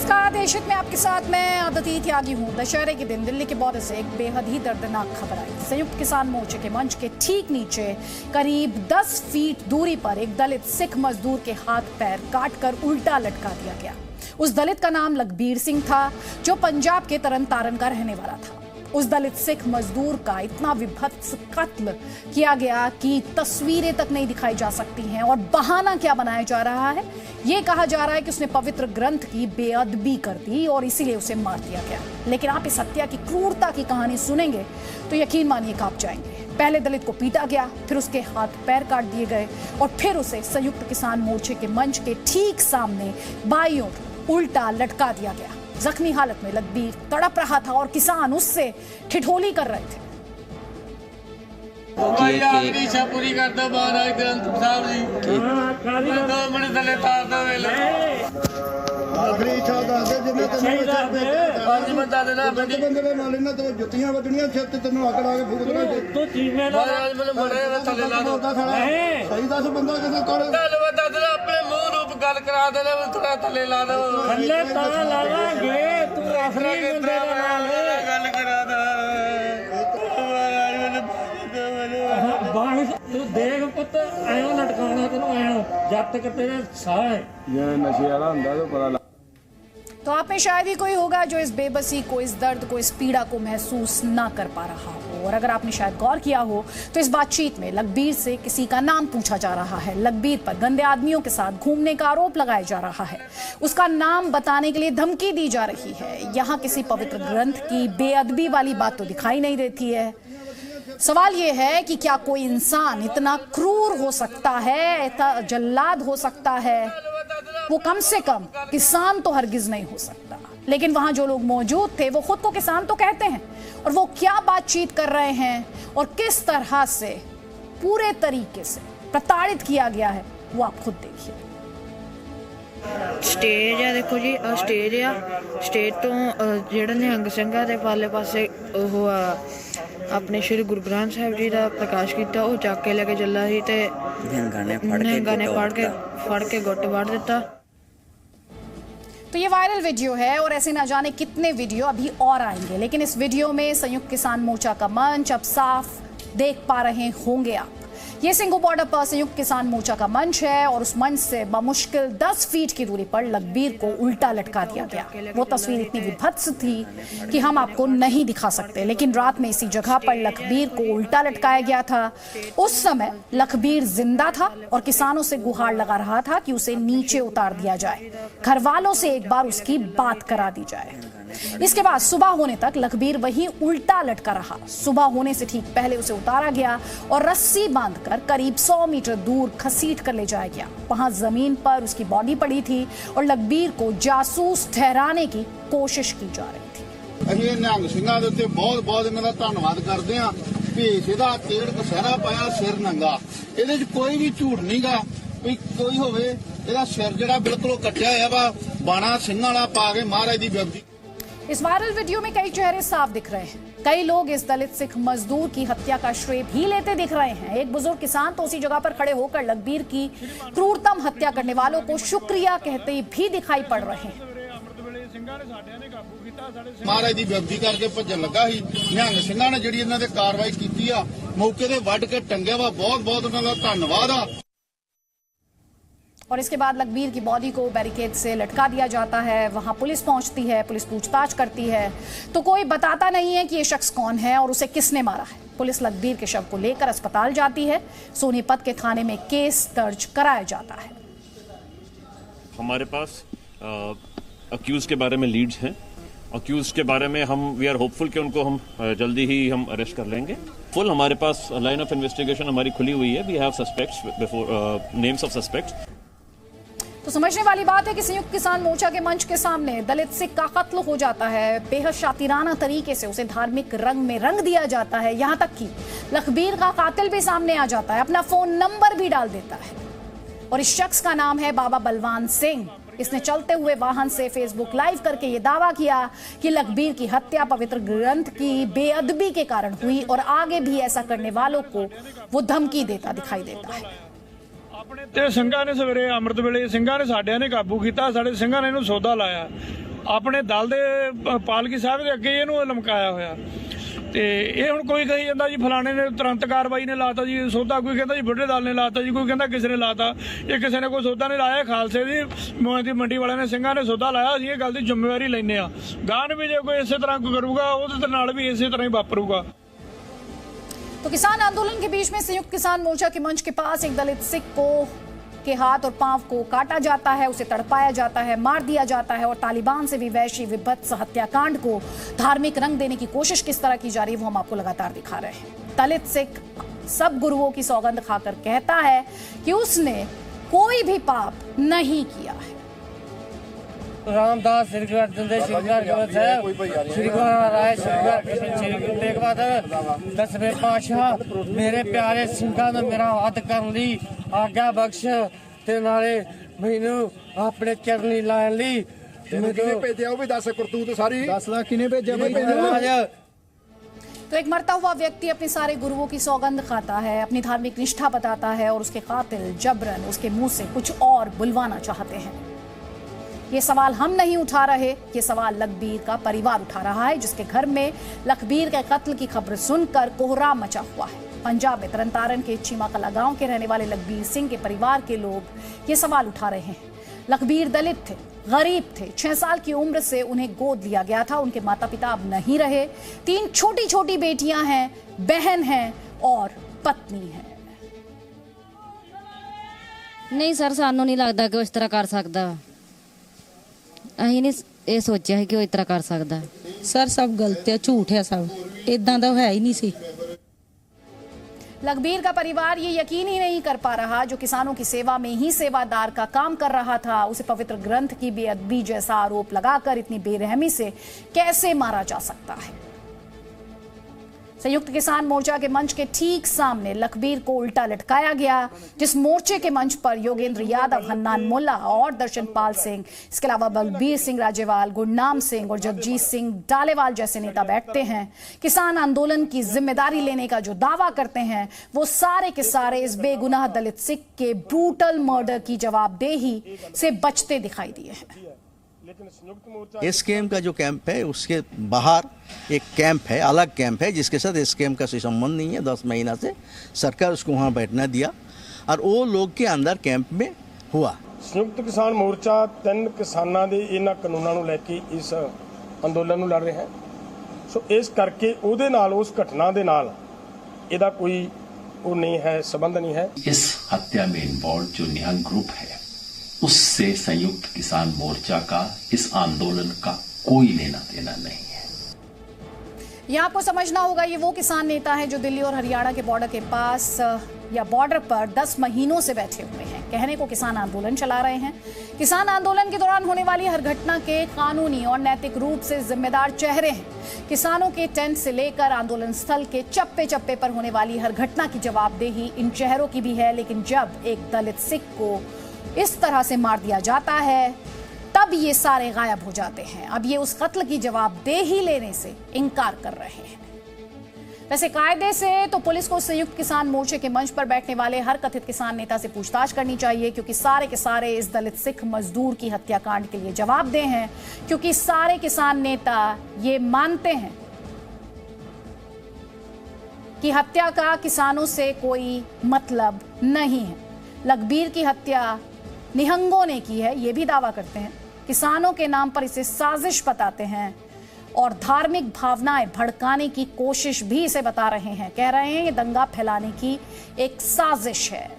नमस्कार, देश हित में आपके साथ मैं अदिति त्यागी हूँ। दशहरे के दिन दिल्ली के बॉर्डर से एक बेहद ही दर्दनाक खबर आई। संयुक्त किसान मोर्चे के मंच के ठीक नीचे करीब 10 फीट दूरी पर एक दलित सिख मजदूर के हाथ पैर काटकर उल्टा लटका दिया गया। उस दलित का नाम लखबीर सिंह था, जो पंजाब के तरन तारण का रहने वाला था। उस दलित सिख मजदूर का इतना विभत्स कत्ल किया गया कि तस्वीरें तक नहीं दिखाई जा सकती हैं। और बहाना क्या बनाया जा रहा है? ये कहा जा रहा है कि उसने पवित्र ग्रंथ की बेअदबी कर दी और इसीलिए उसे मार दिया गया। लेकिन आप इस हत्या की क्रूरता की कहानी सुनेंगे तो यकीन मानिए कांप जाएंगे। पहले दलित को पीटा गया, फिर उसके हाथ पैर काट दिए गए और फिर उसे संयुक्त किसान मोर्चे के मंच के ठीक सामने बाईं ओर उल्टा लटका दिया गया। जख्मी हालत में लखबीर तड़प रहा था और किसान उससे ठिठोली कर रहे थे। आखिरी इच्छा पूरी कर दो महाराज ग्रंथ साहब जी। 2 मिनट थले तार दो वेले आखिरी इच्छा दस दे जिन्ने तेन 5 मिनट दे ना बंदे ने नाले ना तो जुत्तियां वजणियां सिर ते तेन हक ला के फूकना तो चीमे ला महाराज मैंने मरे थले ला दो सही दस बंदा किसे कर धन्यवाद दादा अपने मुंह रूप गल करा दे थोड़ा थले ला दो थले ता लावांगे तू आखिरी बंदे नाल गल करा दे तू देख पुत आयो लटकाना तेन आयो जब तक तेरे साह है ये नशे वाला हुंदा तो पता। तो आप में शायद ही कोई होगा जो इस बेबसी को, इस दर्द को, इस पीड़ा को महसूस ना कर पा रहा हो। और अगर आपने शायद गौर किया हो तो इस बातचीत में लखबीर से किसी का नाम पूछा जा रहा है। लखबीर पर गंदे आदमियों के साथ घूमने का आरोप लगाया जा रहा है। उसका नाम बताने के लिए धमकी दी जा रही है। यहाँ किसी पवित्र ग्रंथ की बेअदबी वाली बात तो दिखाई नहीं देती है। सवाल ये है कि क्या कोई इंसान इतना क्रूर हो सकता है, इतना जल्लाद हो सकता है? वो कम से कम किसान तो हरगिज नहीं हो सकता। लेकिन वहां जो लोग मौजूद थे वो खुद को किसान तो कहते हैं, और वो क्या बातचीत कर रहे हैं और किस तरह से पूरे तरीके से प्रताड़ित किया गया है वो आप खुद देखिए। स्टेज है, देखो जी स्टेज आ। स्टेज तो ਜਿਹੜਾ ਨਿਹੰਗ ਸਿੰਘਾਂ ਦੇ ਪਾਲੇ ਪਾਸੇ ਉਹ ਆਪਣੇ श्री गुरु ग्रंथ साहिब जी ਦਾ ਪ੍ਰਕਾਸ਼ ਕੀਤਾ। ਉਹ ਚੱਕ ਕੇ ਲੈ ਕੇ ਚੱਲਾ ਸੀ ਤੇ ਨਿਹੰਗਾਂ ਨੇ ਫੜ ਕੇ ਗੁੱਟ ਵਾੜ ਦਿੱਤਾ। तो ये वायरल वीडियो है और ऐसे ना जाने कितने वीडियो अभी और आएंगे। लेकिन इस वीडियो में संयुक्त किसान मोर्चा का मंच अब साफ देख पा रहे होंगे आप। ये सिंघू बॉर्डर पर संयुक्त किसान मोर्चा का मंच है और उस मंच से बमुश्किल 10 फीट की दूरी पर लखबीर को उल्टा लटका दिया गया। वो तस्वीर इतनी विभत्स थी कि हम आपको नहीं दिखा सकते, लेकिन रात में इसी जगह पर लखबीर को उल्टा लटकाया गया था। उस समय लखबीर जिंदा था और किसानों से गुहार लगा रहा था कि उसे नीचे उतार दिया जाए, घर वालों से एक बार उसकी बात करा दी जाए। इसके बाद सुबह होने तक लखबीर वहीं उल्टा लटका रहा। सुबह होने से ठीक पहले उसे उतारा गया और रस्सी बांधकर करीब 100 मीटर दूर घसीट कर ले जाया गया। वहां जमीन पर उसकी बॉडी पड़ी थी और लखबीर को जासूस ठहराने की कोशिश की जा रही थी। ਅਸੀਂ ਨਿਹੰਗ ਸਿੰਘਾਂ ਦੇ ਉੱਤੇ ਬਹੁਤ ਇਹਨਾਂ ਦਾ ਧੰਨਵਾਦ ਕਰਦੇ ਹਾਂ। ਭੇਸ ਇਹਦਾ ਤੇੜ ਕਸਹਿਰਾ ਪਾਇਆ, ਸਿਰ ਨੰਗਾ। ਇਹਦੇ 'ਚ ਕੋਈ ਵੀ ਝੂਠ ਨਹੀਂਗਾ। ਕੋਈ ਹੋਵੇ ਇਹਦਾ ਸਿਰ ਜਿਹੜਾ ਬਿਲਕੁਲ ਕੱਟਿਆ ਹੋਇਆ ਵਾ, ਬਾਣਾ ਸਿੰਘਾਂ ਵਾਲਾ ਪਾ ਕੇ ਮਹਾਰਾਜ ਦੀ ਬੇਅਦਬੀ। इस वायरल वीडियो में कई चेहरे साफ दिख रहे हैं। कई लोग इस दलित सिख मजदूर की हत्या का श्रेय भी लेते दिख रहे हैं। एक बुजुर्ग किसान तो उसी जगह पर खड़े होकर लखबीर की क्रूरतम हत्या करने वालों को शुक्रिया कहते भी दिखाई पड़ रहे हैं। ਮਹਾਰਾਜ ਦੀ ਬੇਅਦਬੀ ਕਰਕੇ ਭੱਜਣ ਲੱਗਾ ਸੀ। ਨਿਹੰਗ ਸਿੰਘਾਂ ਨੇ ਜਿਹੜੀ ਇਹਨਾਂ ਤੇ ਕਾਰਵਾਈ ਕੀਤੀ ਆ, ਮੌਕੇ ਤੇ ਵੱਢ ਕੇ ਟੰਗਿਆ ਵਾ। ਬਹੁਤ ਉਹਨਾਂ ਦਾ ਧੰਨਵਾਦ ਆ। और इसके बाद लखबीर की बॉडी को बैरिकेड से लटका दिया जाता है। वहां पुलिस पहुंचती है, पुलिस पूछताछ करती है तो कोई बताता नहीं है कि ये शख्स कौन है और उसे किसने मारा है। पुलिस लखबीर के शव को लेकर अस्पताल जाती है। सोनीपत के थाने में केस दर्ज कराया जाता है। हमारे पास अक्यूज के बारे में लीड्स हैं। अक्यूज के बारे में हम वी आर होपफुल कि उनको हम जल्दी ही हम अरेस्ट कर लेंगे। फुल हमारे पास लाइन ऑफ इन्वेस्टिगेशन हमारी खुली हुई है। We have suspects before names of suspects. तो समझने वाली बात है कि संयुक्त किसान मोर्चा के मंच के सामने दलित सिख का कत्ल हो जाता है। बेहद शातिराना तरीके से उसे धार्मिक रंग में रंग दिया जाता है। यहाँ तक कि लखबीर का कातिल भी सामने आ जाता है, अपना फोन नंबर भी डाल देता है। और इस शख्स का नाम है बाबा बलवान सिंह। इसने चलते हुए वाहन से फेसबुक लाइव करके ये दावा किया कि लखबीर की हत्या पवित्र ग्रंथ की बेअदबी के कारण हुई और आगे भी ऐसा करने वालों को वो धमकी देता दिखाई देता है। ਤੇ ਸਿੰਘਾਂ ਨੇ ਸਵੇਰੇ ਅੰਮ੍ਰਿਤ ਵੇਲੇ ਸਿੰਘਾਂ ਨੇ ਸਾਡਿਆਂ ਨੇ ਕਾਬੂ ਕੀਤਾ। ਸਾਡੇ ਸਿੰਘਾਂ ਨੇ ਇਹਨੂੰ ਸੌਦਾ ਲਾਇਆ। ਆਪਣੇ ਦਲ ਦੇ ਪਾਲਕੀ ਸਾਹਿਬ ਦੇ ਅੱਗੇ ਇਹਨੂੰ ਲਮਕਾਇਆ ਹੋਇਆ ਤੇ ਇਹ ਹੁਣ ਕੋਈ ਕਹੀ ਜਾਂਦਾ ਜੀ ਫਲਾਣੇ ਨੇ ਤੁਰੰਤ ਕਾਰਵਾਈ ਨੇ ਲਾਤਾ ਜੀ ਸੌਦਾ, ਕੋਈ ਕਹਿੰਦਾ ਜੀ ਬੁੱਢੇ ਦਲ ਨੇ ਲਾਤਾ ਜੀ, ਕੋਈ ਕਹਿੰਦਾ ਕਿਸੇ ਨੇ ਲਾਤਾ। ਇਹ ਕਿਸੇ ਨੇ ਕੋਈ ਸੌਦਾ ਨਹੀਂ ਲਾਇਆ, ਖਾਲਸੇ ਦੀ ਮੰਡੀ ਵਾਲਿਆਂ ਨੇ ਸਿੰਘਾਂ ਨੇ ਸੌਦਾ ਲਾਇਆ। ਅਸੀਂ ਇਹ ਗੱਲ ਦੀ ਜ਼ਿੰਮੇਵਾਰੀ ਲੈਂਦੇ ਆ। ਗਾਂ ਵੀ ਜੇ ਕੋਈ ਇਸੇ ਤਰ੍ਹਾਂ ਕੋਈ ਕਰੂਗਾ ਉਹਦੇ ਨਾਲ ਵੀ ਇਸੇ तरह ही वापरूगा। तो किसान आंदोलन के बीच में संयुक्त किसान मोर्चा के मंच के पास एक दलित सिख के हाथ और पांव को काटा जाता है, उसे तड़पाया जाता है, मार दिया जाता है और तालिबान से भी वैश्य विभत्स हत्याकांड को धार्मिक रंग देने की कोशिश किस तरह की जा रही है वो हम आपको लगातार दिखा रहे हैं। दलित सिख सब गुरुओं की सौगंध खाकर कहता है कि उसने कोई भी पाप नहीं किया है। रामदास श्री गुरु अर्जुन देव श्री गुरु राय श्री गुरु तेग बहादुर 10वें पातशाह मेरे प्यारे ਸਿੰਘਾਂ ਨੇ ਮੇਰਾ ਹੱਥ ਕਰਨ ਲਈ ਆਗਿਆ ਬਖਸ਼ ਤੇ ਨਾਲੇ ਮੈਨੂੰ ਆਪਣੇ ਚਰਨੀ ਲਾਣ ਲਈ ਕਿਹਨੇ ਭੇਜਿਆ ਉਹ ਵੀ ਦੱਸ ਕਰਤੂਤ ਸਾਰੀ ਦੱਸ ਦਾ ਕਿਹਨੇ ਭੇਜਿਆ ਬਾਈ। तो एक मरता हुआ व्यक्ति अपने सारे गुरुओं की सौगंध खाता है, अपनी धार्मिक निष्ठा बताता है और उसके कातिल जबरन उसके मुंह से कुछ और बुलवाना चाहते हैं। ये सवाल हम नहीं उठा रहे, ये सवाल लखबीर का परिवार उठा रहा है, जिसके घर में लखबीर के कत्ल की खबर सुनकर कोहराम मचा हुआ है। पंजाब में तरनतारन के चीमा कला गांव के रहने वाले लखबीर सिंह के परिवार के लोग ये सवाल उठा रहे हैं। लखबीर दलित थे, गरीब थे, 6 साल की उम्र से उन्हें गोद लिया गया था। उनके माता पिता अब नहीं रहे। 3 छोटी छोटी बेटियां हैं, बहन है और पत्नी है। नहीं सर, सानू नहीं लगता कि वो इस तरह कर सकता। ਅਸੀਂ ਨਹੀਂ ਇਹ ਸੋਚਿਆ ਸੀ ਕਿ ਉਹ ਇਸ ਤਰ੍ਹਾਂ ਕਰ ਸਕਦਾ। ਸਰ ਸਭ ਗਲਤ ਹੈ, ਝੂਠ ਹੈ, ਸਭ ਇਦਾਂ ਦਾ ਹੈ ਹੀ ਨਹੀਂ ਸੀ। लखबीर का परिवार ये यकीन ही नहीं कर पा रहा, जो किसानों की सेवा में ही सेवादार का काम कर रहा था, उसे पवित्र ग्रंथ की बेअदबी जैसा आरोप लगाकर इतनी बेरहमी से कैसे मारा जा सकता है। संयुक्त किसान मोर्चा के मंच के ठीक सामने लखबीर को उल्टा लटकाया गया, जिस मोर्चे के मंच पर योगेंद्र यादव, हन्नान मुल्ला और दर्शनपाल सिंह, इसके अलावा बलबीर सिंह राजेवाल, गुरनाम सिंह और जगजीत सिंह डालेवाल जैसे नेता बैठते हैं। किसान आंदोलन की जिम्मेदारी लेने का जो दावा करते हैं वो सारे के सारे इस बेगुनाह दलित सिख के ब्रूटल मर्डर की जवाबदेही से बचते दिखाई दिए हैं। एसकेएम का जो कैंप है उसके बाहर एक कैंप है, अलग कैंप है, जिसके साथ एसकेएम का कोई संबंध नहीं है। 10 महीना से सरकार उसको वहाँ बैठना दिया और वो लोग के अंदर कैंप में हुआ। संयुक्त किसान मोर्चा 3 किसानां ਦੇ ਇਹਨਾਂ ਕਾਨੂੰਨਾਂ ਨੂੰ ਲੈ ਕੇ ਇਸ ਅੰਦੋਲਨ ਨੂੰ ਲੜ ਰਿਹਾ ਹੈ। ਸੋ ਇਸ ਕਰਕੇ ਉਹਦੇ ਨਾਲ ਉਸ ਘਟਨਾ ਦੇ ਨਾਲ ਇਹਦਾ ਕੋਈ ਉਹ ਨਹੀਂ ਹੈ, ਸੰਬੰਧ नहीं है। इस हत्या में इन्वॉल्व जो निहंग ग्रुप है उससे संयुक्त किसान मोर्चा का इस आंदोलन का कोई लेना देना नहीं है। यहाँ आपको समझना होगा, ये वो किसान नेता है जो दिल्ली और हरियाणा के बॉर्डर के पास या बॉर्डर पर 10 महीनों से बैठे हुए हैं। कहने को किसान आंदोलन चला रहे हैं। किसान आंदोलन के दौरान होने वाली हर घटना के कानूनी और नैतिक रूप से जिम्मेदार चेहरे हैं। किसानों के टेंट से लेकर आंदोलन स्थल के चप्पे चप्पे पर होने वाली हर घटना की जवाबदेही इन चेहरों की भी है। लेकिन जब एक दलित सिख को इस तरह से मार दिया जाता है तब ये सारे गायब हो जाते हैं। अब ये उस कत्ल की जवाबदेही लेने से इनकार कर रहे हैं। वैसे कायदे से तो पुलिस को संयुक्त किसान मोर्चे के मंच पर बैठने वाले हर कथित किसान नेता से पूछताछ करनी चाहिए, क्योंकि सारे के सारे इस दलित सिख मजदूर की हत्याकांड के लिए जवाबदेह हैं। क्योंकि सारे किसान नेता ये मानते हैं कि हत्या का किसानों से कोई मतलब नहीं है। लखबीर की हत्या निहंगों ने की है, ये भी दावा करते हैं। किसानों के नाम पर इसे साजिश बताते हैं और धार्मिक भावनाएं भड़काने की कोशिश भी इसे बता रहे हैं। कह रहे हैं ये दंगा फैलाने की एक साजिश है।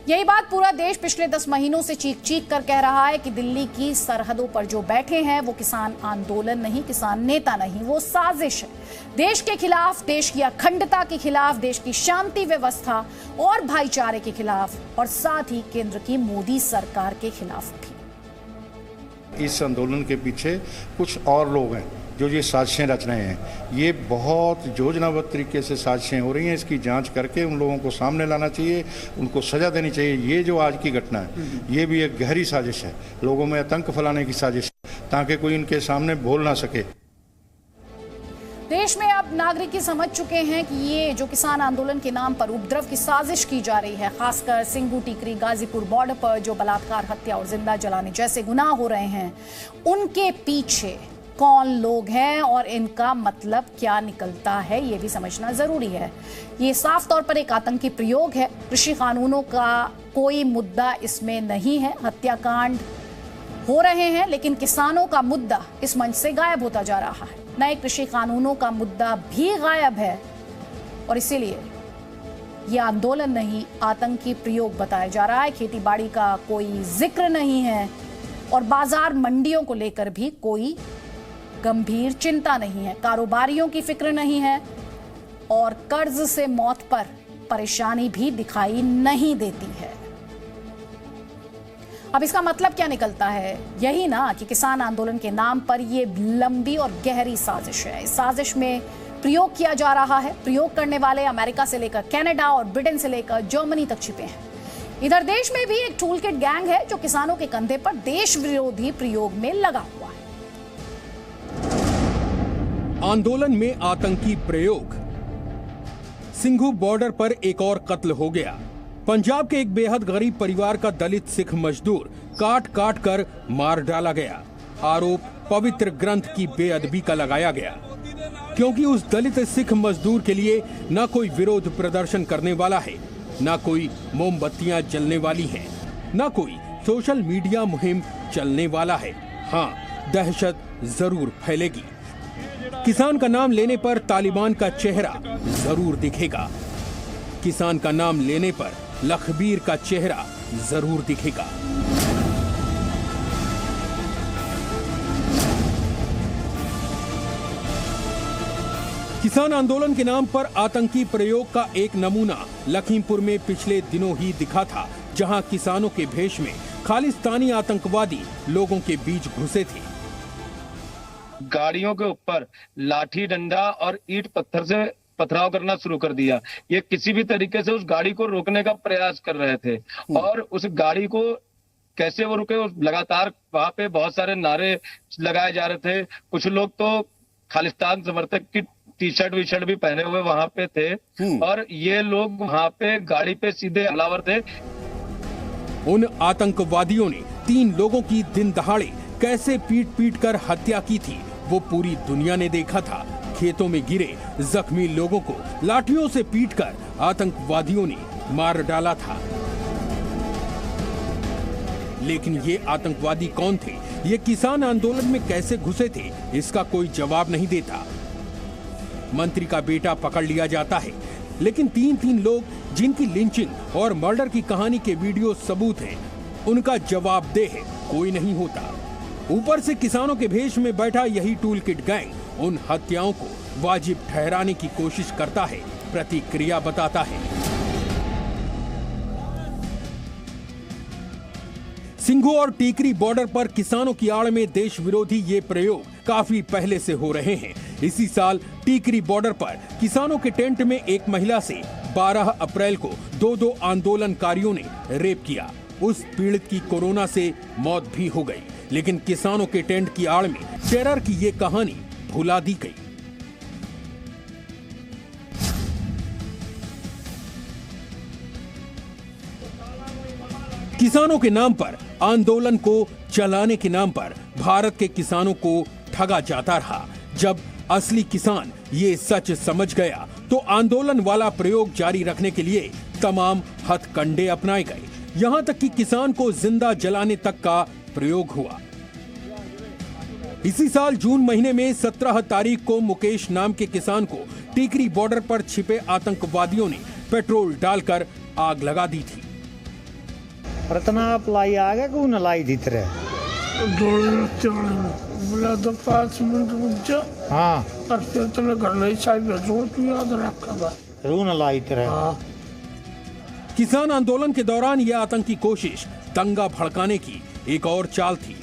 यही बात पूरा देश पिछले 10 महीनों से चीख चीख कर कह रहा है कि दिल्ली की सरहदों पर जो बैठे हैं वो किसान आंदोलन नहीं, किसान नेता नहीं, वो साजिश है। देश के खिलाफ, देश की अखंडता के खिलाफ, देश की शांति व्यवस्था और भाईचारे के खिलाफ और साथ ही केंद्र की मोदी सरकार के खिलाफ भी। इस आंदोलन के पीछे कुछ और लोग हैं जो ये साजिशें रच रहे हैं। ये बहुत योजनाबद्ध तरीके से साजिशें हो रही हैं। इसकी जांच करके उन लोगों को सामने लाना चाहिए, उनको सजा देनी चाहिए। ये जो आज की घटना है ये भी एक गहरी साजिश है, लोगों में आतंक फैलाने की साजिश, ताकि कोई इनके सामने बोल ना सके। देश में अब नागरिक समझ चुके हैं कि ये जो किसान आंदोलन के नाम पर उपद्रव की साजिश की जा रही है, खासकर सिंघू, टीकरी, गाजीपुर बॉर्डर पर जो बलात्कार, हत्या और जिंदा जलाने जैसे गुनाह हो रहे हैं, उनके पीछे कौन लोग हैं और इनका मतलब क्या निकलता है, ये भी समझना जरूरी है। ये साफ तौर पर एक आतंकी प्रयोग है। कृषि कानूनों का कोई मुद्दा इसमें नहीं है। हत्याकांड हो रहे हैं, लेकिन किसानों का मुद्दा इस मंच से गायब होता जा रहा है। नए कृषि कानूनों का मुद्दा भी गायब है और इसीलिए यह आंदोलन नहीं, आतंकी प्रयोग बताया जा रहा है। खेती बाड़ी का कोई जिक्र नहीं है और बाजार मंडियों को लेकर भी कोई गंभीर चिंता नहीं है। कारोबारियों की फिक्र नहीं है और कर्ज से मौत पर परेशानी भी दिखाई नहीं देती है। अब इसका मतलब क्या निकलता है? यही ना कि किसान आंदोलन के नाम पर यह लंबी और गहरी साजिश है। इस साजिश में प्रयोग किया जा रहा है। प्रयोग करने वाले अमेरिका से लेकर कनाडा और ब्रिटेन से लेकर जर्मनी तक छिपे हैं। इधर देश में भी एक टूलकिट गैंग है जो किसानों के कंधे पर देश विरोधी प्रयोग में लगा हुआ है। आंदोलन में आतंकी प्रयोग। सिंघू बॉर्डर पर एक और कत्ल हो गया। पंजाब के एक बेहद गरीब परिवार का दलित सिख मजदूर काट काट कर मार डाला गया। आरोप पवित्र ग्रंथ की बेअदबी का लगाया गया, क्योंकि उस दलित सिख मजदूर के लिए न कोई विरोध प्रदर्शन करने वाला है, न कोई मोमबत्तियां जलने वाली हैं, न कोई सोशल मीडिया मुहिम चलने वाला है। हाँ, दहशत जरूर फैलेगी। किसान का नाम लेने पर तालिबान का चेहरा जरूर दिखेगा। किसान का नाम लेने पर लखबीर का चेहरा जरूर दिखेगा। किसान आंदोलन के नाम पर आतंकी प्रयोग का एक नमूना लखीमपुर में पिछले दिनों ही दिखा था, जहां किसानों के भेष में खालिस्तानी आतंकवादी लोगों के बीच घुसे थे। गाड़ियों के ऊपर लाठी डंडा और ईंट पत्थर से पथराव करना शुरू कर दिया। ये किसी भी तरीके से उस गाड़ी को रोकने का प्रयास कर रहे थे और उस गाड़ी को कैसे वो रुके, लगातार वहां पे बहुत सारे नारे लगाए जा रहे थे। कुछ लोग तो खालिस्तान समर्थक की टी शर्ट वी शर्ट भी पहने हुए वहां पे थे और ये लोग वहां पे गाड़ी पे सीधे हमलावर थे। उन आतंकवादियों ने 3 लोगों की दिन दहाड़े कैसे पीट कर हत्या की थी, वो पूरी दुनिया ने देखा था। खेतों में गिरे जख्मी लोगों को लाठियों से पीटकर आतंकवादियों ने मार डाला था। लेकिन ये आतंकवादी कौन थे, ये किसान आंदोलन में कैसे घुसे थे, इसका कोई जवाब नहीं देता। मंत्री का बेटा पकड़ लिया जाता है, लेकिन 3 लोग जिनकी लिंचिंग और मर्डर की कहानी के वीडियो सबूत हैं, उनका जवाबदेह कोई नहीं होता। ऊपर से किसानों के भेष में बैठा यही टूलकिट गैंग उन हत्याओं को वाजिब ठहराने की कोशिश करता है, प्रतिक्रिया बताता है। सिंघू और टीकरी बॉर्डर पर किसानों की आड़ में देश विरोधी ये प्रयोग काफी पहले से हो रहे हैं। इसी साल टीकरी बॉर्डर पर किसानों के टेंट में एक महिला से 12 अप्रैल को 2 आंदोलनकारियों ने रेप किया। उस पीड़ित की कोरोना से मौत भी हो गई, लेकिन किसानों के टेंट की आड़ में टेरर की ये कहानी भुला दी गई। किसानों के नाम पर, आंदोलन को चलाने के नाम पर भारत के किसानों को ठगा जाता रहा। जब असली किसान ये सच समझ गया तो आंदोलन वाला प्रयोग जारी रखने के लिए तमाम हथकंडे अपनाए गए। यहां तक कि किसान को जिंदा जलाने तक का प्रयोग हुआ। इसी साल जून महीने में 17 तारीख को मुकेश नाम के किसान को टीकरी बॉर्डर पर छिपे आतंकवादियों ने पेट्रोल डालकर आग लगा दी थी। रत्ना लाई आ गया को न लाई थी तेरे बोला तो 5 मिनट रुक जा। हाँ, और फिर तुम्हें घर ले साहब जोर तू याद रखा रू न लाई तेरे। हाँ। किसान आंदोलन के दौरान यह आतंकी कोशिश दंगा भड़काने की एक और चाल थी।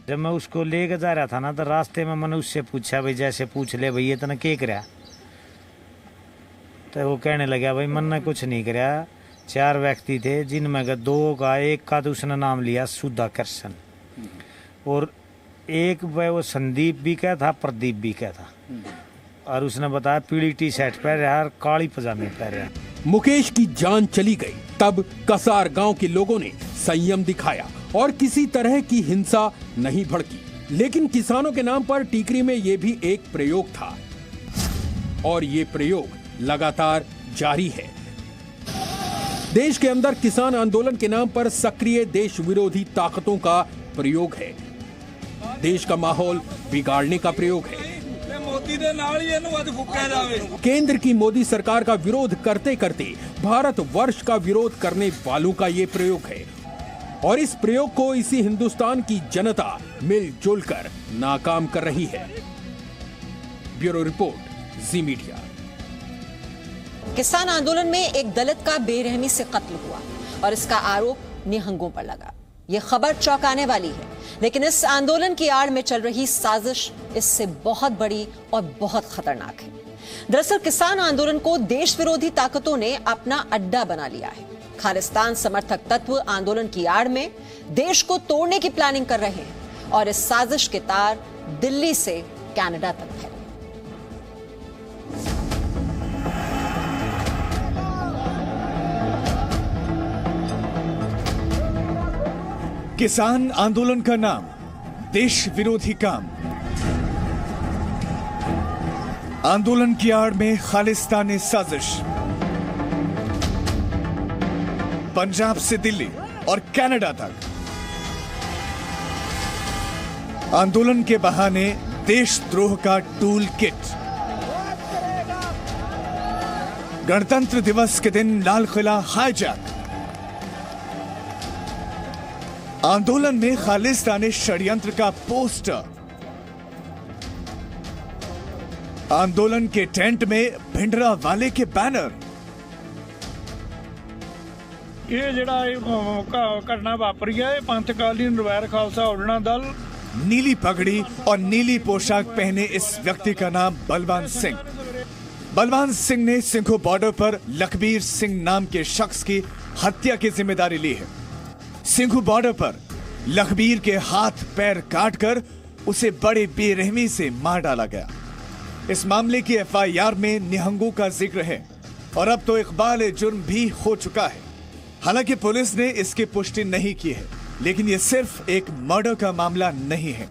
जब मैं उसको लेकर जा रहा था ना, तो रास्ते में मैंने उससे पूछा, भाई जैसे पूछ ले भाई ये तना क्या करा, तो वो कहने लगा भाई मन ने कुछ नहीं करा। 4 व्यक्ति थे, जिनमें 2 का, एक का तो उसने नाम लिया सुधाकर्षण और एक वो संदीप भी क्या था, प्रदीप भी क्या था। और उसने बताया पीली टी शर्ट पहन रहा है और काली पजामे पहन रहा है। मुकेश की जान चली गई। तब कसार गांव के लोगों ने संयम दिखाया और किसी तरह की हिंसा नहीं भड़की। लेकिन किसानों के नाम पर टीकरी में ये भी एक प्रयोग था और ये प्रयोग लगातार जारी है। देश के अंदर किसान आंदोलन के नाम पर सक्रिय देश विरोधी ताकतों का प्रयोग है। देश का माहौल बिगाड़ने का प्रयोग है। केंद्र की मोदी सरकार का विरोध करते करते भारत वर्ष का विरोध करने वालों का ये प्रयोग है और इस प्रयोग को इसी हिंदुस्तान की जनता मिलजुल कर नाकाम कर रही है। ब्यूरो रिपोर्ट, जी मीडिया। किसान आंदोलन में एक दलित का बेरहमी से कत्ल हुआ और इसका आरोप निहंगों पर लगा। ये खबर चौंकाने वाली है, लेकिन इस आंदोलन की आड़ में चल रही साजिश इससे बहुत बड़ी और बहुत खतरनाक है। दरअसल किसान आंदोलन को देश विरोधी ताकतों ने अपना अड्डा बना लिया है। खालिस्तान समर्थक तत्व आंदोलन की आड़ में देश को तोड़ने की प्लानिंग कर रहे हैं और इस साजिश के तार दिल्ली से कनाडा तक फैले। किसान आंदोलन का नाम देश विरोधी काम। आंदोलन की आड़ में खालिस्तानी साजिश। पंजाब से दिल्ली और कनाडा तक आंदोलन के बहाने देशद्रोह का टूल किट। गणतंत्र दिवस के दिन लाल किला हाईजैक। आंदोलन में खालिस्तानी षड्यंत्र का पोस्टर। आंदोलन के टेंट में भिंडरा वाले के बैनर। ये जड़ा घटना वापरी है, पंथकालीन रवैर खालसा उड़ना दल। नीली पगड़ी और नीली पोशाक पहने इस व्यक्ति का नाम बलवान सिंह। बलवान सिंह ने सिंघू बॉर्डर पर लखबीर सिंह नाम के शख्स की हत्या की जिम्मेदारी ली है। सिंघू बॉर्डर पर लखबीर के हाथ पैर काटकर उसे बड़े बेरहमी से मार डाला गया। इस मामले की एफआईआर में निहंगों का जिक्र है और अब तो इकबाल जुर्म भी हो चुका है। हालांकि पुलिस ने इसकी पुष्टि नहीं की है, लेकिन यह सिर्फ एक मर्डर का मामला नहीं है।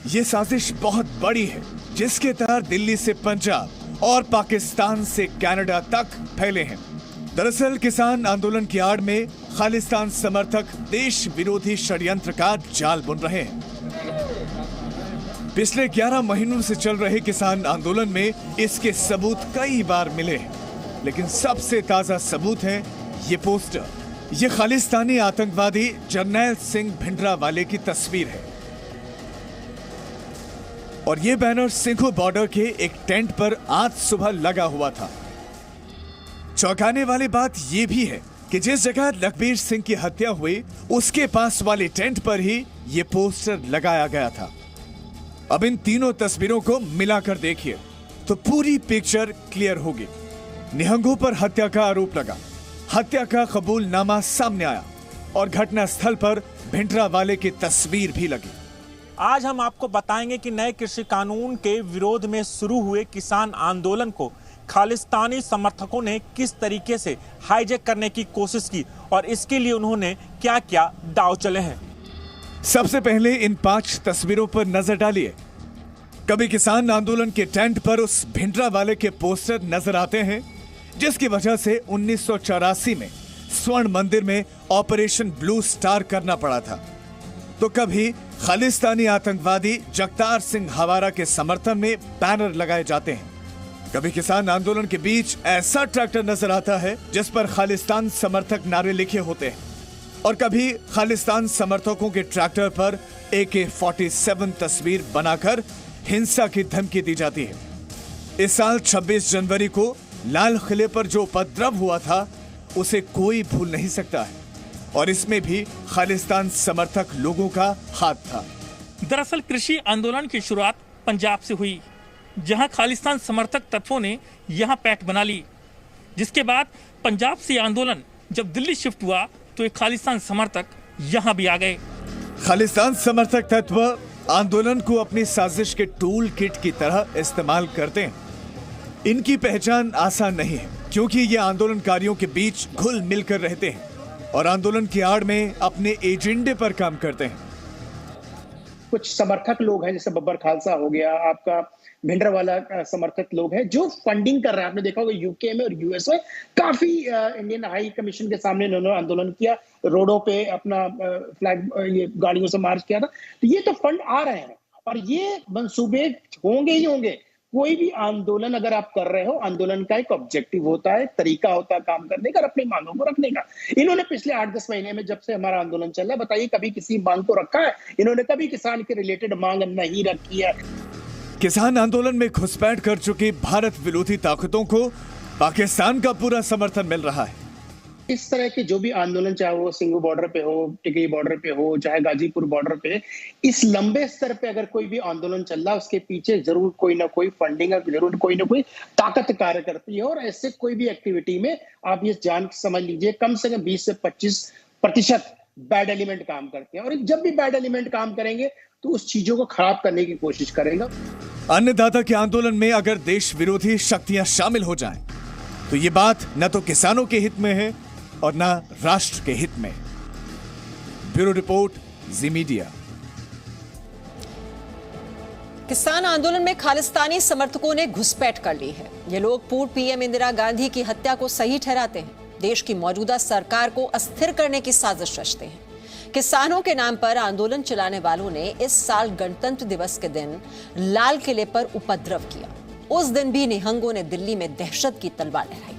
यह साजिश बहुत बड़ी है, जिसके तहत दिल्ली से पंजाब और पाकिस्तान से कनाडा तक फैले हैं। दरअसल किसान आंदोलन की आड़ में खालिस्तान समर्थक देश विरोधी षड्यंत्र का जाल बुन रहे हैं। पिछले 11 महीनों से चल रहे किसान आंदोलन में इसके सबूत कई बार मिले हैं, लेकिन सबसे ताजा सबूत है ये पोस्टर। ये खालिस्तानी आतंकवादी जरनैल सिंह भिंडरावाले की तस्वीर है और ये बैनर सिंघू बॉर्डर के एक टेंट पर आज सुबह लगा हुआ था। चौंकाने वाली बात यह भी है कि जिस जगह लखबीर सिंह की हत्या हुई उसके पास वाले टेंट पर ही यह पोस्टर लगाया गया था। अब इन तीनों तस्वीरों को मिलाकर देखिए तो पूरी पिक्चर क्लियर होगी। निहंगों पर हत्या का आरोप लगा, हत्या का कबूलनामा सामने आया और घटना स्थल पर भिंडरावाले की तस्वीर भी लगी। आज हम आपको बताएंगे कि नए कृषि कानून के विरोध में शुरू हुए किसान आंदोलन को खालिस्तानी समर्थकों ने किस तरीके से हाईजैक करने की कोशिश की और इसके लिए उन्होंने क्या क्या दांव चले हैं। सबसे पहले इन 5 तस्वीरों पर नजर डालिए। कभी किसान आंदोलन के टेंट पर उस भिंडरावाले के पोस्टर नजर आते हैं, जिसकी वजह से 1984 में स्वर्ण मंदिर में ऑपरेशन ब्लू स्टार करना पड़ा था। तो कभी खालिस्तानी आतंकवादी जगतार सिंह हवारा के समर्थन में बैनर लगाए जाते हैं। कभी किसान आंदोलन के बीच ऐसा ट्रैक्टर नजर आता है जिस पर खालिस्तान समर्थक नारे लिखे होते हैं और कभी खालिस्तान समर्थकों के ट्रैक्टर पर AK-47 तस्वीर बनाकर हिंसा की धमकी दी जाती है। इस साल 26 जनवरी को लाल किले पर जो उपद्रव हुआ था उसे कोई भूल नहीं सकता है और इसमें भी खालिस्तान समर्थक लोगों का हाथ था। दरअसल कृषि आंदोलन की शुरुआत पंजाब से हुई, जहां खालिस्तान समर्थक तत्वों ने यहां पैठ बना ली। जिसके बाद पंजाब से आंदोलन जब दिल्ली शिफ्ट हुआ तो एक खालिस्तान समर्थक यहां भी आ गए। खालिस्तान समर्थक तत्व आंदोलन को अपनी साजिश के टूल किट की तरह इस्तेमाल करते हैं इनकी पहचान आसान नहीं है, क्योंकि ये आंदोलनकारियों के बीच घुल मिलकर रहते हैं और आंदोलन की आड़ में अपने एजेंडे पर काम करते हैं। कुछ समर्थक लोग हैं, जैसे बब्बर खालसा हो गया, आपका भिंडरावाला समर्थक लोग हैं जो फंडिंग कर रहे हैं। आपने देखा होगा यूके में और यूएस में काफी इंडियन हाई कमीशन के सामने इन्होंने आंदोलन किया, रोडों पे अपना फ्लैग ये गाड़ियों से मार्च किया था। तो ये तो फंड आ रहे हैं और ये मंसूबे होंगे ही होंगे। कोई भी आंदोलन अगर आप कर रहे हो, आंदोलन का एक ऑब्जेक्टिव होता है, तरीका होता है काम करने का और अपनी मांगों को रखने का। इन्होंने पिछले 8-10 महीने में जब से हमारा आंदोलन चल रहा है, बताइए कभी किसी मांग को रखा है? इन्होंने कभी किसान के रिलेटेड मांग नहीं रखी है। किसान आंदोलन में घुसपैठ कर चुकी भारत विरोधी ताकतों को पाकिस्तान का पूरा समर्थन मिल रहा है। इस तरह के जो भी आंदोलन, चाहे वो सिंघू बॉर्डर पे हो, टिकरी बॉर्डर पे हो, चाहे गाजीपुर बॉर्डर पे, इस लंबे स्तर पे अगर कोई भी आंदोलन चल रहा है, उसके पीछे जरूर कोई ना कोई फंडिंग है, जरूर कोई ना कोई ताकत कार्य करती है। और ऐसे कोई भी एक्टिविटी में आप ये जान समझ लीजिए कम से कम 20 से 25% बैड एलिमेंट काम करते हैं। और जब भी बैड एलिमेंट काम करेंगे तो उस चीजों को खराब करने की कोशिश करेगा। अन्नदाता के आंदोलन में अगर देश विरोधी शक्तियां शामिल हो जाएं, तो ये बात न तो किसानों के हित में है और न राष्ट्र के हित में। ब्यूरो रिपोर्ट, जी मीडिया। किसान आंदोलन में खालिस्तानी समर्थकों ने घुसपैठ कर ली है। ये लोग पूर्व पीएम इंदिरा गांधी की हत्या को सही ठहराते हैं, देश की मौजूदा सरकार को अस्थिर करने की साजिश रचते हैं। किसानों के नाम पर आंदोलन चलाने वालों ने इस साल गणतंत्र दिवस के दिन लाल किले पर उपद्रव किया। उस दिन भी निहंगों ने दिल्ली में दहशत की तलवार लहराई थी।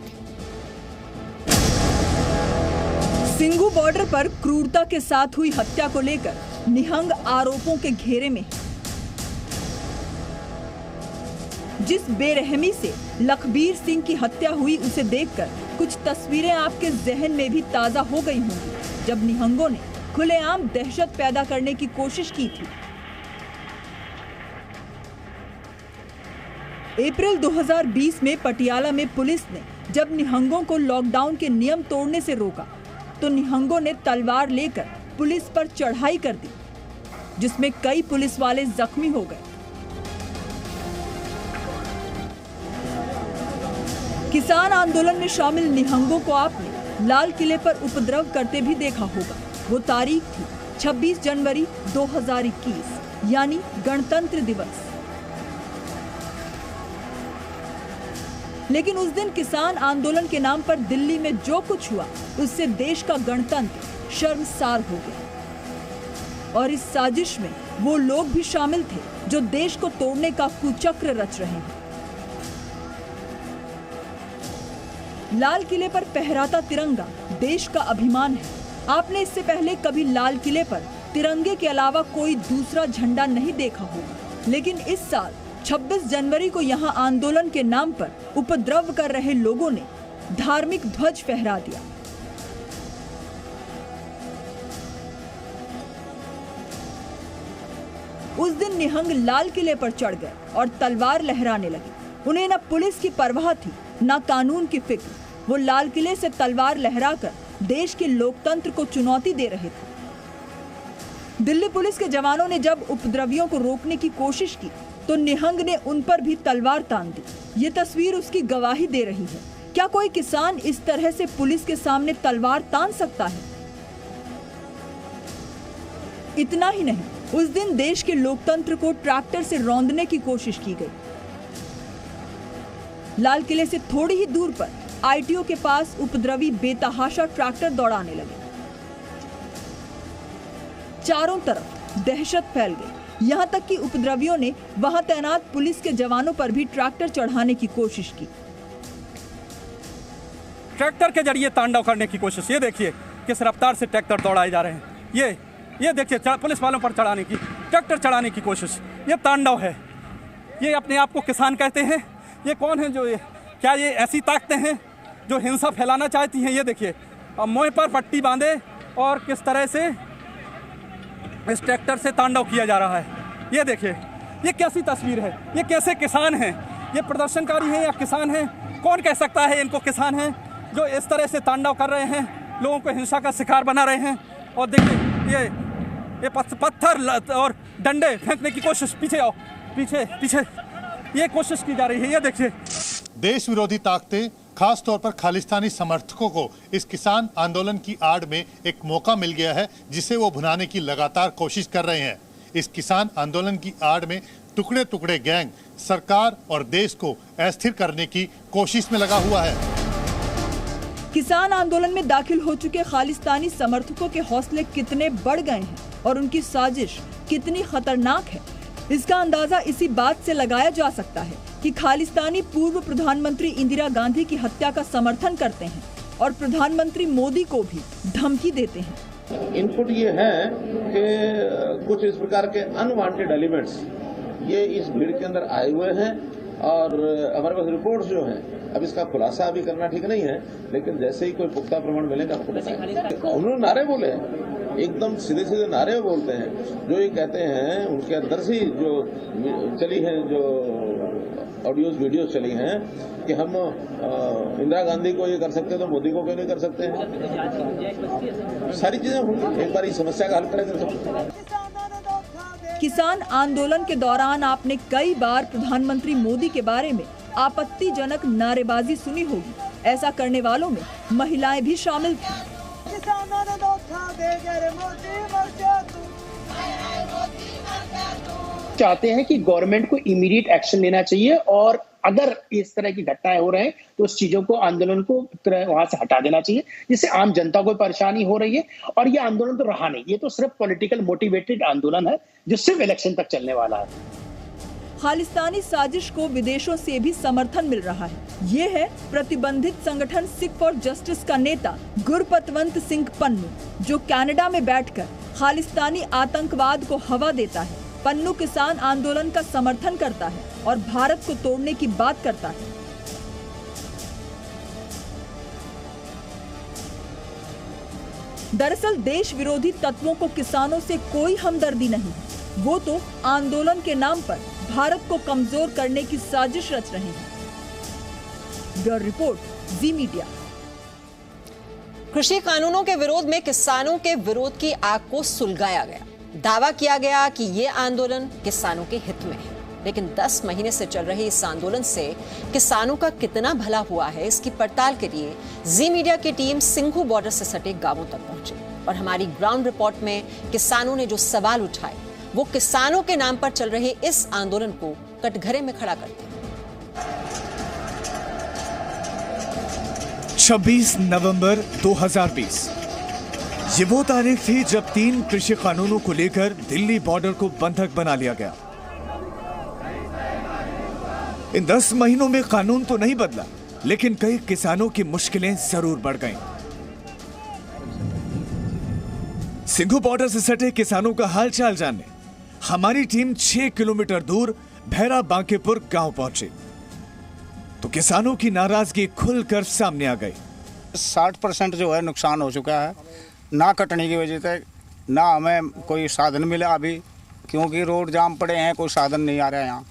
सिंघू बॉर्डर पर क्रूरता के साथ हुई हत्या को लेकर निहंग आरोपों के घेरे में। जिस बेरहमी से लखबीर सिंह की हत्या हुई, उसे देखकर कुछ तस्वीरें आपके जहन में भी ताजा हो गई होंगी, जब निहंगों ने खुलेआम दहशत पैदा करने की कोशिश की थी। अप्रैल 2020 में पटियाला में पुलिस ने जब निहंगों को लॉकडाउन के नियम तोड़ने से रोका, तो निहंगों ने तलवार लेकर पुलिस पर चढ़ाई कर दी, जिसमें कई पुलिस वाले जख्मी हो गए। किसान आंदोलन में शामिल निहंगों को आपने लाल किले पर उपद्रव करते भी देखा होगा। वो तारीख थी 26 जनवरी 2021, यानी गणतंत्र दिवस। लेकिन उस दिन किसान आंदोलन के नाम पर दिल्ली में जो कुछ हुआ, उससे देश का गणतंत्र शर्मसार हो गया। और इस साजिश में वो लोग भी शामिल थे जो देश को तोड़ने का कुचक्र रच रहे हैं। लाल किले पर फहराता तिरंगा देश का अभिमान है। आपने इससे पहले कभी लाल किले पर तिरंगे के अलावा कोई दूसरा झंडा नहीं देखा होगा, लेकिन इस साल 26 जनवरी को यहां आंदोलन के नाम पर उपद्रव कर रहे लोगों ने धार्मिक ध्वज फहरा दिया। उस दिन निहंग लाल किले पर चढ़ गए और तलवार लहराने लगे। उन्हें न पुलिस की परवाह थी, न कानून की फिक्र। वो लाल किले से तलवार लहराकर देश के लोकतंत्र को चुनौती दे रहे थे। दिल्ली पुलिस के जवानों ने जब उपद्रवियों को रोकने की कोशिश की, तो निहंग ने उन पर भी तलवार तान दी। ये तस्वीर उसकी गवाही दे रही है। क्या कोई किसान इस तरह से पुलिस के सामने तलवार तान सकता है? इतना ही नहीं, उस दिन देश के लोकतंत्र को ट्रैक्टर से रौंदने की कोशिश की गई। लाल किले से थोड़ी ही दूर पर आईटीओ के पास उपद्रवी बेतहाशा ट्रैक्टर दौड़ाने लगे। चारों तरफ दहशत फैल गई, यहां तक कि उपद्रवियों ने वहां तैनात पुलिस के जवानों पर भी ट्रैक्टर चढ़ाने की कोशिश की। ट्रैक्टर के जरिए तांडव करने की कोशिश। ये देखिए किस रफ्तार से ट्रैक्टर दौड़ाए जा रहे हैं। ये देखिए पुलिस वालों पर चढ़ाने की, ट्रैक्टर चढ़ाने की कोशिश। ये तांडव है। ये अपने आप को किसान कहते हैं। ये कौन है जो क्या ये ऐसी ताकतें हैं जो हिंसा फैलाना चाहती हैं? ये देखिए अब मुंह पर पट्टी बांधे और किस तरह से इस ट्रैक्टर से तांडव किया जा रहा है। ये देखिए ये कैसी तस्वीर है। ये कैसे किसान हैं? ये प्रदर्शनकारी हैं या किसान हैं? कौन कह सकता है इनको किसान हैं जो इस तरह से तांडव कर रहे हैं, लोगों को हिंसा का शिकार बना रहे हैं? और देखिए ये पत्थर और डंडे फेंकने की कोशिश। पीछे आओ, पीछे ये कोशिश की जा रही है। ये देखिए देश विरोधी ताकतें, खास तौर पर खालिस्तानी समर्थकों को इस किसान आंदोलन की आड़ में एक मौका मिल गया है, जिसे वो भुनाने की लगातार कोशिश कर रहे हैं। इस किसान आंदोलन की आड़ में टुकड़े टुकड़े गैंग सरकार और देश को अस्थिर करने की कोशिश में लगा हुआ है। किसान आंदोलन में दाखिल हो चुके खालिस्तानी समर्थकों के हौसले कितने बढ़ गए हैं और उनकी साजिश कितनी खतरनाक है, इसका अंदाजा इसी बात से लगाया जा सकता है कि खालिस्तानी पूर्व प्रधानमंत्री इंदिरा गांधी की हत्या का समर्थन करते हैं और प्रधानमंत्री मोदी को भी धमकी देते हैं। इनपुट ये है कि कुछ इस प्रकार के अनवांटेड एलिमेंट्स ये इस भीड़ के अंदर आए हुए हैं और हमारे पास रिपोर्ट्स जो हैं, अब इसका खुलासा अभी करना ठीक नहीं है, लेकिन जैसे ही कोई पुख्ता प्रमाण मिलेगा उन्होंने नारे बोले हैं, एकदम सीधे सीधे नारे बोलते हैं, जो ये कहते हैं उनके अंदर से जो चली है, जो ऑडियोज वीडियोज चली हैं कि हम इंदिरा गांधी को ये कर सकते हैं तो मोदी को क्यों नहीं कर सकते हैं। सारी चीजें होंगी, एक बार इस समस्या का हल करेंगे। किसान आंदोलन के दौरान आपने कई बार प्रधानमंत्री मोदी के बारे में आपत्तिजनक नारेबाजी सुनी होगी। ऐसा करने वालों में महिलाएं भी शामिल थीं। चाहते हैं कि गवर्नमेंट को इमीडिएट एक्शन लेना चाहिए और अगर इस तरह की घटनाएं हो रहे हैं तो उस चीजों को, आंदोलन को वहां से हटा देना चाहिए, जिससे आम जनता को परेशानी हो रही है। और ये आंदोलन तो रहा नहीं, ये तो सिर्फ पॉलिटिकल मोटिवेटेड आंदोलन है जो सिर्फ इलेक्शन तक चलने वाला है। खालिस्तानी साजिश को विदेशों से भी समर्थन मिल रहा है। ये है प्रतिबंधित संगठन सिख फॉर जस्टिस का नेता गुरपतवंत सिंह पन्नू, जो कनाडा में बैठकर खालिस्तानी आतंकवाद को हवा देता है। पन्नू किसान आंदोलन का समर्थन करता है और भारत को तोड़ने की बात करता है। दरअसल देश विरोधी तत्वों को किसानों से कोई हमदर्दी नहीं है, वो तो आंदोलन के नाम पर भारत को कमजोर करने की साजिश रच रहे हैं। ब्यूरो रिपोर्ट, जी मीडिया। कृषि कानूनों के विरोध में किसानों के विरोध की आग को सुलगाया गया। दावा किया गया कि ये आंदोलन किसानों के हित में है, लेकिन 10 महीने से चल रहे इस आंदोलन से किसानों का कितना भला हुआ है, इसकी पड़ताल के लिए जी मीडिया की टीम सिंघू बॉर्डर से सटे गांवों तक पहुंची और हमारी ग्राउंड रिपोर्ट में किसानों ने जो सवाल उठाए वो किसानों के नाम पर चल रहे इस आंदोलन को कटघरे में खड़ा करते हैं। 26 नवंबर 2020 ये वो तारीख थी जब 3 कृषि कानूनों को लेकर दिल्ली बॉर्डर को बंधक बना लिया गया। इन 10 महीनों में कानून तो नहीं बदला, लेकिन कई किसानों की मुश्किलें जरूर बढ़ गईं। सिंघू बॉर्डर से सटे किसानों का हालचाल जानने हमारी टीम 6 किलोमीटर दूर भैरा बांकेपुर गांव पहुंची तो किसानों की नाराजगी खुलकर सामने आ गई। 60% जो है नुकसान हो चुका है, ना कटने की वजह से ना हमें कोई साधन मिला अभी, क्योंकि रोड जाम पड़े हैं, कोई साधन नहीं आ रहा है यहाँ,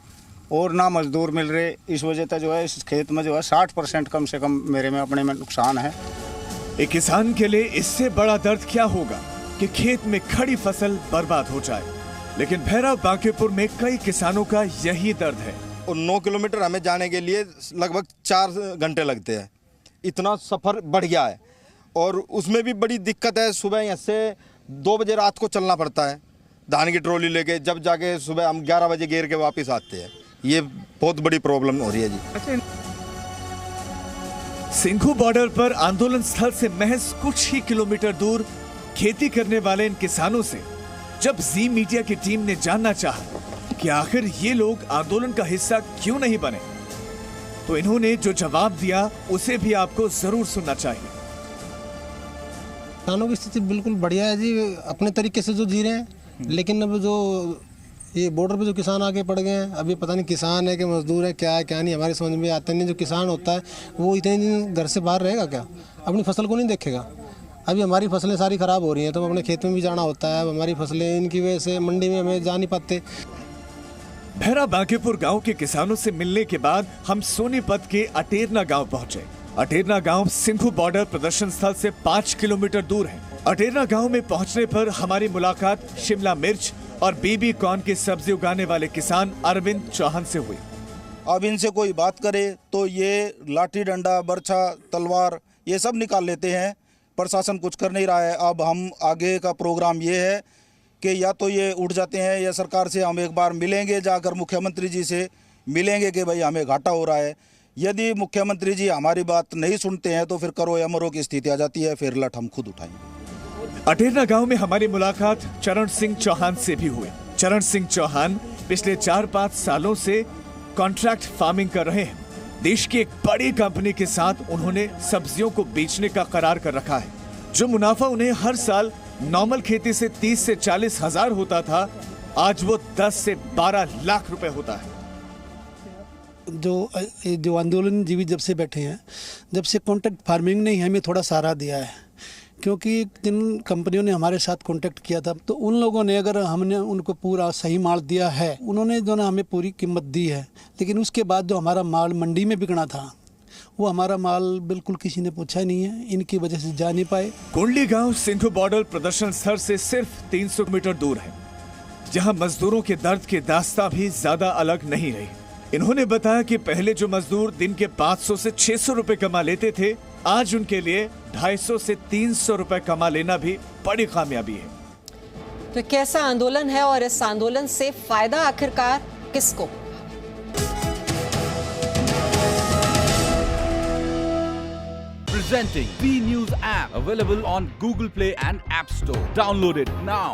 और ना मजदूर मिल रहे। इस वजह से जो है इस खेत में जो है 60% कम से कम मेरे में अपने में नुकसान है। एक किसान के लिए इससे बड़ा दर्द क्या होगा कि खेत में खड़ी फसल बर्बाद हो जाए, लेकिन भैरव बांकेपुर में कई किसानों का यही दर्द है। और 9 किलोमीटर हमें जाने के लिए लगभग 4 घंटे लगते हैं, इतना सफ़र बढ़ गया है। और उसमें भी बड़ी दिक्कत है, सुबह यहाँ से 2 बजे रात को चलना पड़ता है धान की ट्रॉली लेके, जब जाके सुबह हम 11 बजे घेर के वापस आते हैं। ये बहुत बड़ी प्रॉब्लम हो रही है जी। सिंघू बॉर्डर पर आंदोलन स्थल से महज कुछ ही किलोमीटर दूर खेती करने वाले इन किसानों से जब जी मीडिया की टीम ने जानना चाहा कि आखिर ये लोग आंदोलन का हिस्सा क्यों नहीं बने, तो इन्होंने जो जवाब दिया उसे भी आपको जरूर सुनना चाहिए। किसानों की स्थिति बिल्कुल बढ़िया है जी, अपने तरीके से जो जी रहे हैं। लेकिन अब जो ये बॉर्डर पे जो किसान आगे पड़ गए हैं, अभी पता नहीं किसान है कि मजदूर है, क्या है क्या नहीं, हमारे समझ में आता नहीं। जो किसान होता है वो इतने दिन घर से बाहर रहेगा क्या, अपनी फसल को नहीं देखेगा। अभी हमारी फसलें सारी ख़राब हो रही हैं, तो अपने खेत में भी जाना होता है। अब हमारी फसलें इनकी वजह से मंडी में हमें जा नहीं पाते। भैरा बांकेपुर गांव के किसानों से मिलने के बाद हम सोनीपत के अटेरना गांव पहुंचे। अटेरना गांव सिंघू बॉर्डर प्रदर्शन स्थल से 5 किलोमीटर दूर है। अटेरना गांव में पहुंचने पर हमारी मुलाकात शिमला मिर्च और बेबी कॉर्न की सब्जी उगाने वाले किसान अरविंद चौहान से हुई। अब इनसे कोई बात करे तो ये लाठी डंडा बर्छा तलवार ये सब निकाल लेते हैं। प्रशासन कुछ कर नहीं रहा है। अब हम आगे का प्रोग्राम ये है कि या तो ये उठ जाते हैं या सरकार से हम एक बार मिलेंगे, जाकर मुख्यमंत्री जी से मिलेंगे कि भाई हमें घाटा हो रहा है। यदि मुख्यमंत्री जी हमारी बात नहीं सुनते हैं तो फिर करो या मरो की स्थिति आ जाती है, फिर लठ हम खुद उठाएंगे। अटेरना गांव में हमारी मुलाकात चरण सिंह चौहान से भी हुई। चरण सिंह चौहान पिछले 4-5 सालों से कॉन्ट्रैक्ट फार्मिंग कर रहे हैं। देश की एक बड़ी कंपनी के साथ उन्होंने सब्जियों को बेचने का करार कर रखा है। जो मुनाफा उन्हें हर साल नॉर्मल खेती से 30 से 40 हजार होता था, आज वो 10 से 12 लाख रुपए होता है। जो आंदोलन जीवी जब से बैठे हैं, जब से कॉन्ट्रैक्ट फार्मिंग ने हमें थोड़ा सहारा दिया है, क्योंकि जिन कंपनियों ने हमारे साथ कांटेक्ट किया था तो उन लोगों ने अगर हमने उनको पूरा सही माल दिया है, उन्होंने जो ना हमें पूरी कीमत दी है, लेकिन उसके बाद जो हमारा माल मंडी में बिकना था वो हमारा माल बिल्कुल किसी ने पूछा नहीं है। इनकी वजह से जा नहीं पाए। कुंडली गांव सिंघू बॉर्डर प्रदर्शन स्थल से सिर्फ 300 मीटर दूर है, जहां मजदूरों के दर्द की दास्तां भी ज्यादा अलग नहीं रही। इन्होंने बताया कि पहले जो मजदूर दिन के 500 से 600 रुपए कमा लेते थे, आज उनके लिए 250 से 300 रुपए कमा लेना भी बड़ी कामयाबी है। तो कैसा आंदोलन है और इस आंदोलन से फायदा आखिरकार किसको? Presenting B News app, available on Google Play and App Store. Download it now.